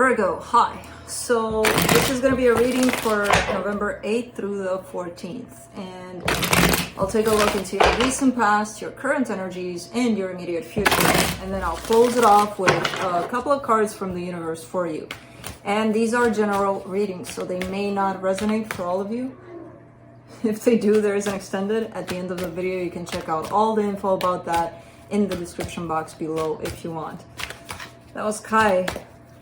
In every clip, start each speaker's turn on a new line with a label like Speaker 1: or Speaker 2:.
Speaker 1: Virgo, hi. So this is going to be a reading for November 8th through the 14th. And I'll take a look into your recent past, your current energies, and your immediate future. And then I'll close it off with a couple of cards from the universe for you. And these are general readings, so they may not resonate for all of you. If they do, there is an extended. At the end of the video, you can check out all the info about that in the description box below if you want. That was Kai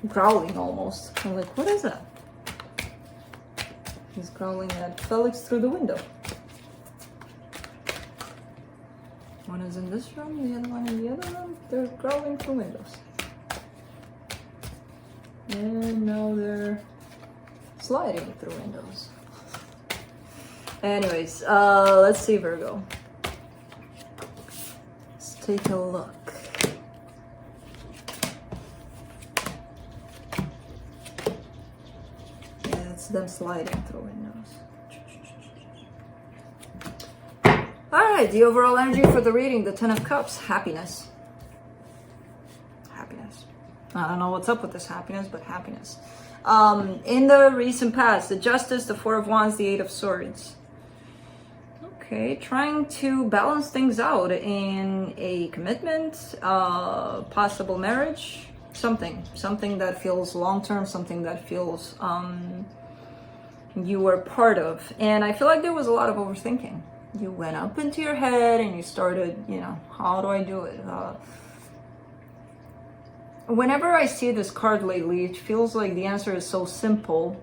Speaker 1: growling almost. I'm like, what is that? He's growling at Felix through the window. One is in this room, the other one in the other room. They're growling through windows. And now they're sliding through windows. Anyways, let's see, Virgo. Let's take a look. Yeah, it's them sliding through windows. Alright, the overall energy for the reading, the Ten of Cups, happiness. Happiness. I don't know what's up with this happiness, but happiness. In the recent past, the Justice, the Four of Wands, the Eight of Swords. Okay, trying to balance things out in a commitment, possible marriage, something that feels long-term, something that feels you were part of. And I feel like there was a lot of overthinking. You went up into your head and you started, how do I do it? Whenever I see this card lately, it feels like the answer is so simple.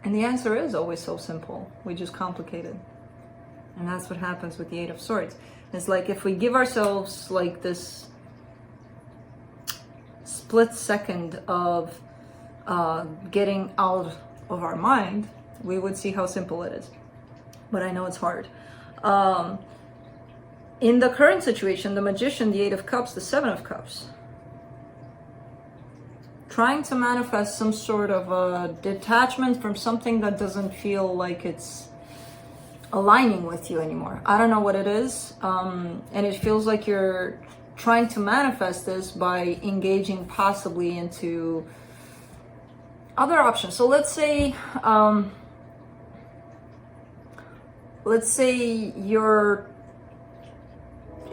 Speaker 1: And the answer is always so simple. We just complicate it. And that's what happens with the Eight of Swords. It's like if we give ourselves like this split second of getting out of our mind, we would see how simple it is. But I know it's hard. In the current situation, the Magician, the Eight of Cups, the Seven of Cups. Trying to manifest some sort of a detachment from something that doesn't feel like it's aligning with you anymore. I don't know what it is. And it feels like you're trying to manifest this by engaging possibly into other options. So let's say you're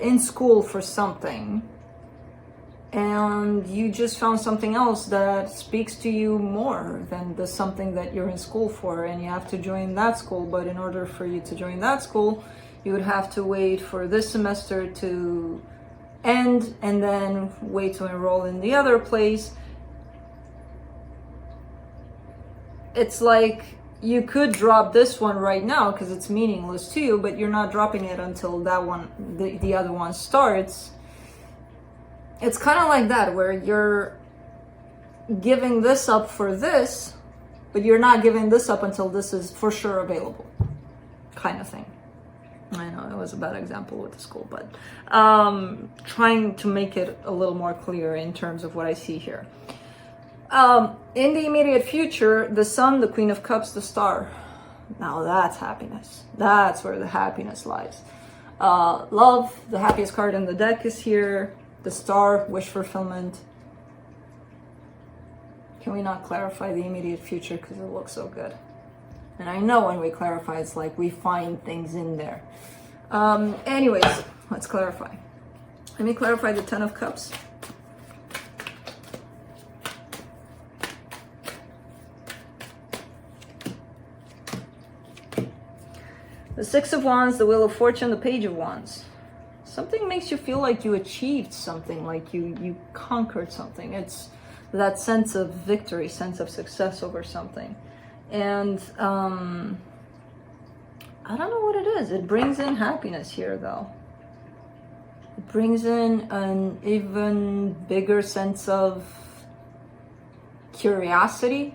Speaker 1: in school for something and you just found something else that speaks to you more than the something that you're in school for, and you have to join that school. But in order for you to join that school, you would have to wait for this semester to end and then wait to enroll in the other place. It's like you could drop this one right now because it's meaningless to you, but you're not dropping it until that one, the other one starts. It's kind of like that, where you're giving this up for this, but you're not giving this up until this is for sure available, kind of thing. I know it was a bad example with the school, but trying to make it a little more clear in terms of what I see here. In the immediate future, the Sun, the Queen of Cups, the Star. Now that's happiness. That's where the happiness lies. Love, the happiest card in the deck, is here. The Star, wish fulfillment. Can we not clarify the immediate future because it looks so good? And I know when we clarify, it's like we find things in there. Anyways, let's clarify. Let me clarify the Ten of Cups. The Six of Wands, the Wheel of Fortune, the Page of Wands. Something makes you feel like you achieved something, like you conquered something. It's that sense of victory, sense of success over something. And I don't know what it is. It brings in happiness here, though. It brings in an even bigger sense of curiosity,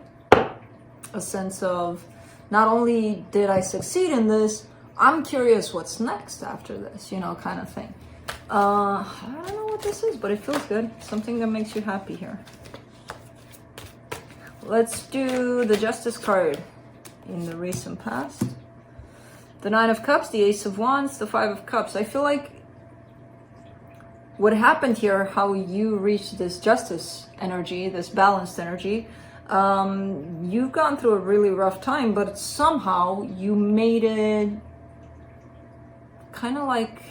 Speaker 1: a sense of not only did I succeed in this, I'm curious what's next after this, kind of thing. I don't know what this is, but it feels good. Something that makes you happy here. Let's do the Justice card in the recent past. The Nine of Cups, the Ace of Wands, the Five of Cups. I feel like what happened here, how you reached this justice energy, this balanced energy, you've gone through a really rough time, but somehow you made it kind of like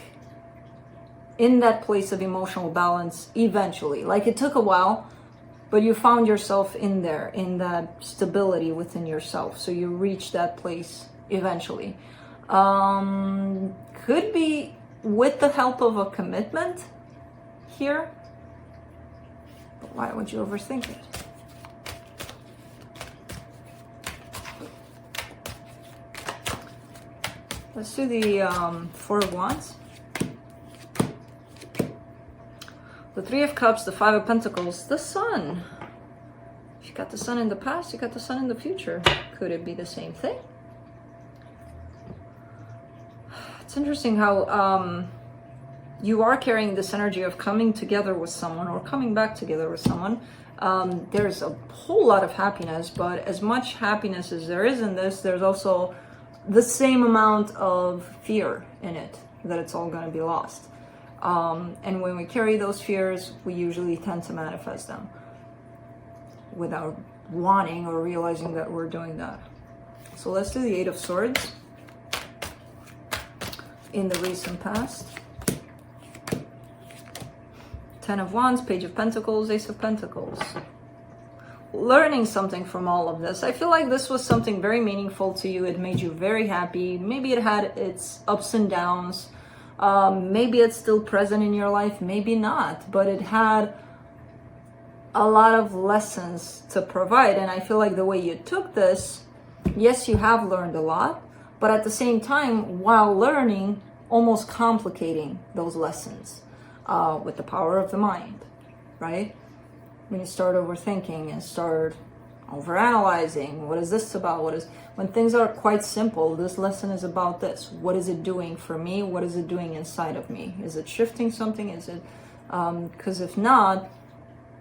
Speaker 1: in that place of emotional balance eventually. Like it took a while, but you found yourself in there, in that stability within yourself. So you reached that place eventually. Could be with the help of a commitment here, but why would you overthink it? Let's do the Four of Wands, the Three of Cups, the Five of Pentacles, the Sun. If you got the Sun in the past, you got the Sun in the future. Could it be the same thing? It's interesting how you are carrying this energy of coming together with someone or coming back together with someone. There's a whole lot of happiness, but as much happiness as there is in this, there's also the same amount of fear in it, that it's all going to be lost. And when we carry those fears, we usually tend to manifest them without wanting or realizing that we're doing that. So let's do the Eight of Swords in the recent past. Ten of Wands, Page of Pentacles, Ace of Pentacles. Learning something from all of this. I feel like this was something very meaningful to you. It made you very happy. Maybe it had its ups and downs. Maybe it's still present in your life, maybe not, but it had a lot of lessons to provide. And I feel like the way you took this, yes, you have learned a lot, but at the same time, while learning, almost complicating those lessons with the power of the mind, right? When you start overthinking and start overanalyzing, what is this about? When things are quite simple, this lesson is about this. What is it doing for me? What is it doing inside of me? Is it shifting something? Is it, because if not,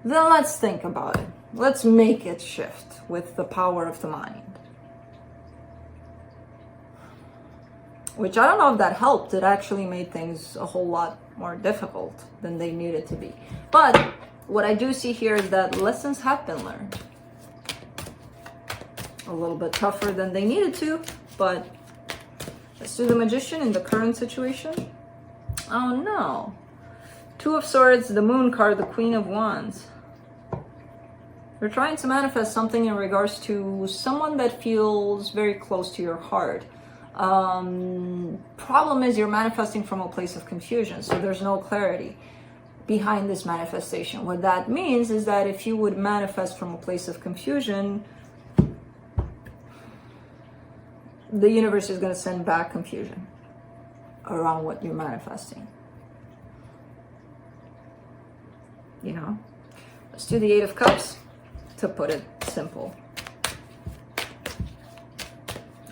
Speaker 1: then let's think about it. Let's make it shift with the power of the mind. Which I don't know if that helped. It actually made things a whole lot more difficult than they needed to be. But what I do see here is that lessons have been learned. A little bit tougher than they needed to, but let's do the Magician in the current situation. Oh no. Two of Swords, the Moon card, the Queen of Wands. You're trying to manifest something in regards to someone that feels very close to your heart. Problem is you're manifesting from a place of confusion, so there's no clarity behind this manifestation. What that means is that if you would manifest from a place of confusion, the universe is going to send back confusion around what you're manifesting. You know? Let's do the Eight of Cups to put it simple.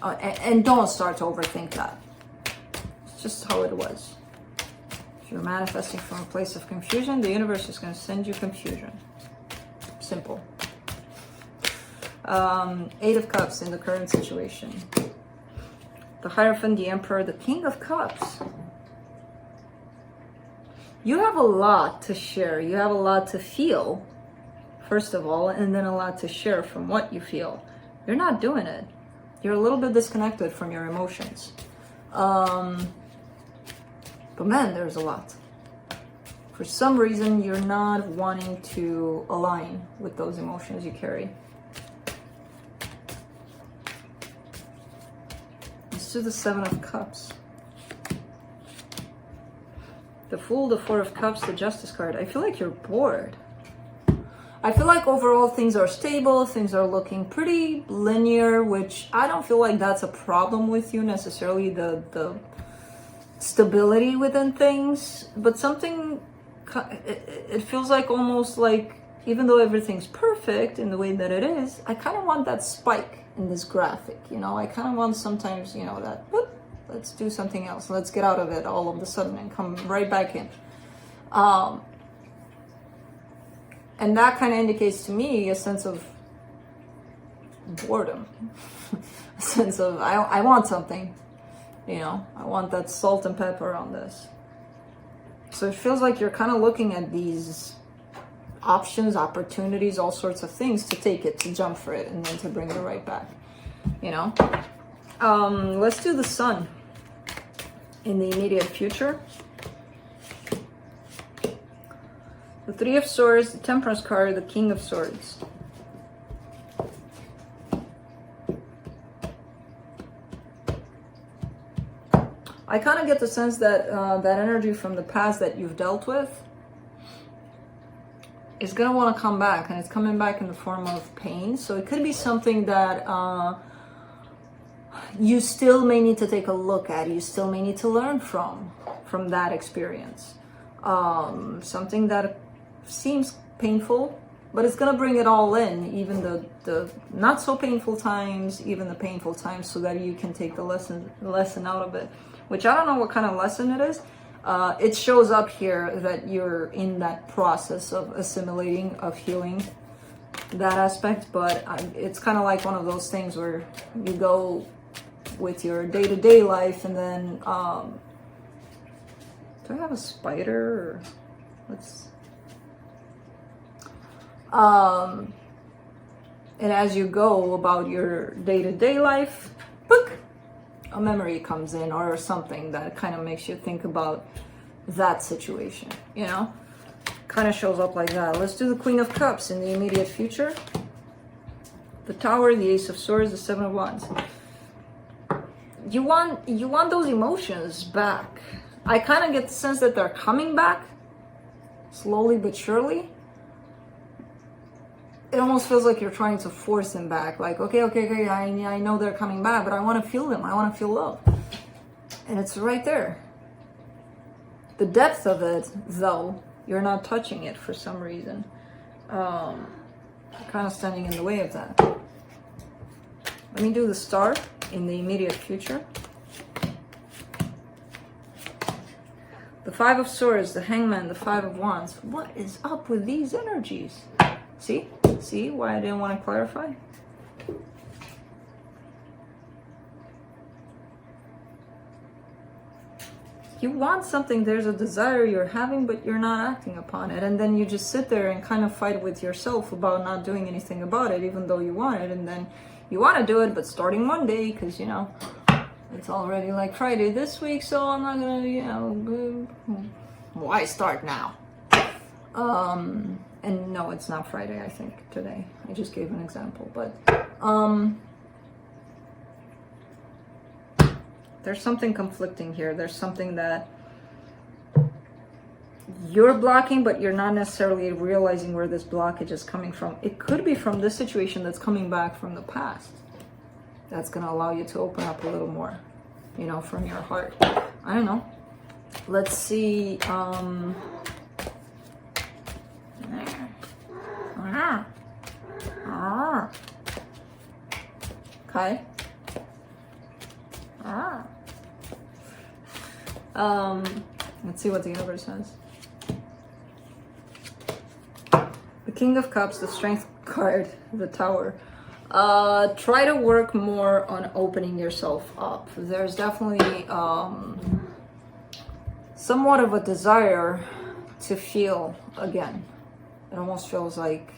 Speaker 1: And don't start to overthink that. It's just how it was. If you're manifesting from a place of confusion, the universe is going to send you confusion. Simple. Eight of Cups in the current situation. The Hierophant, the Emperor, the King of Cups. You have a lot to share. You have a lot to feel, first of all, and then a lot to share from what you feel. You're not doing it. You're a little bit disconnected from your emotions. But man, there's a lot. For some reason, you're not wanting to align with those emotions you carry. Let's do the Seven of Cups. The Fool, the Four of Cups, the Justice card. I feel like you're bored. I feel like overall things are stable, things are looking pretty linear, which I don't feel like that's a problem with you necessarily, the stability within things, but something, it feels like almost like, even though everything's perfect in the way that it is, I kind of want that spike in this graphic, you know, I kind of want sometimes, you know, that, whoop, let's do something else, let's get out of it all of a sudden and come right back in. And that kind of indicates to me a sense of boredom, a sense of, I want something, you know, I want that salt and pepper on this. So it feels like you're kind of looking at these options, opportunities, all sorts of things to take it, to jump for it, and then to bring it right back, you know? Let's do the sun in the immediate future. The Three of Swords, the Temperance card, the King of Swords. I kind of get the sense that that energy from the past that you've dealt with is going to want to come back, and it's coming back in the form of pain. So it could be something that you still may need to take a look at, you still may need to learn from that experience. Something that seems painful, but it's going to bring it all in, even the not so painful times, even the painful times, so that you can take the lesson out of it, which I don't know what kind of lesson it is. It shows up here that you're in that process of assimilating, of healing that aspect, but it's kind of like one of those things where you go with your day-to-day life, and then do I have a spider, or let's and as you go about your day-to-day life, book, a memory comes in, or something that kind of makes you think about that situation, you know, kind of shows up like that. Let's do the Queen of Cups in the immediate future, the Tower, the Ace of Swords, the Seven of Wands. You want those emotions back. I kind of get the sense that they're coming back slowly but surely. It almost feels like you're trying to force them back. Like, okay, I know they're coming back, but I want to feel them. I want to feel love. And it's right there. The depth of it, though, you're not touching it for some reason. Kind of standing in the way of that. Let me do the Star in the immediate future. The Five of Swords, the Hangman, the Five of Wands. What is up with these energies? See? See why I didn't want to clarify? You want something, there's a desire you're having, but you're not acting upon it. And then you just sit there and kind of fight with yourself about not doing anything about it, even though you want it. And then you want to do it, but starting Monday, because, you know, it's already like Friday this week, so I'm not going to, you know, why start now? And no, it's not Friday, I think, today. I just gave an example, but there's something conflicting here. There's something that you're blocking, but you're not necessarily realizing where this blockage is coming from. It could be from this situation that's coming back from the past. That's going to allow you to open up a little more, you know, from your heart. I don't know. Let's see. Okay. Let's see what the universe says. The King of Cups, the Strength card, the Tower. Try to work more on opening yourself up. There's definitely somewhat of a desire to feel again. It almost feels like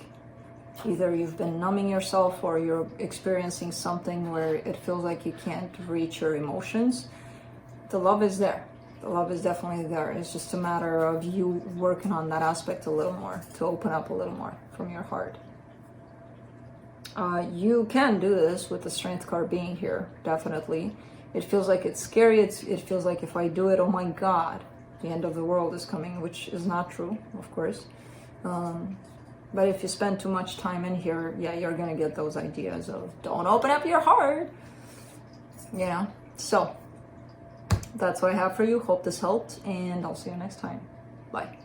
Speaker 1: either you've been numbing yourself, or you're experiencing something where it feels like you can't reach your emotions. The love is there. The love is definitely there. It's just a matter of you working on that aspect a little more, to open up a little more from your heart. You can do this with the Strength card being here, definitely. It feels like it's scary. It feels like if I do it, oh my God, the end of the world is coming, which is not true, of course. But if you spend too much time in here, yeah, you're going to get those ideas of don't open up your heart, you know. So that's what I have for you. Hope this helped, and I'll see you next time. Bye.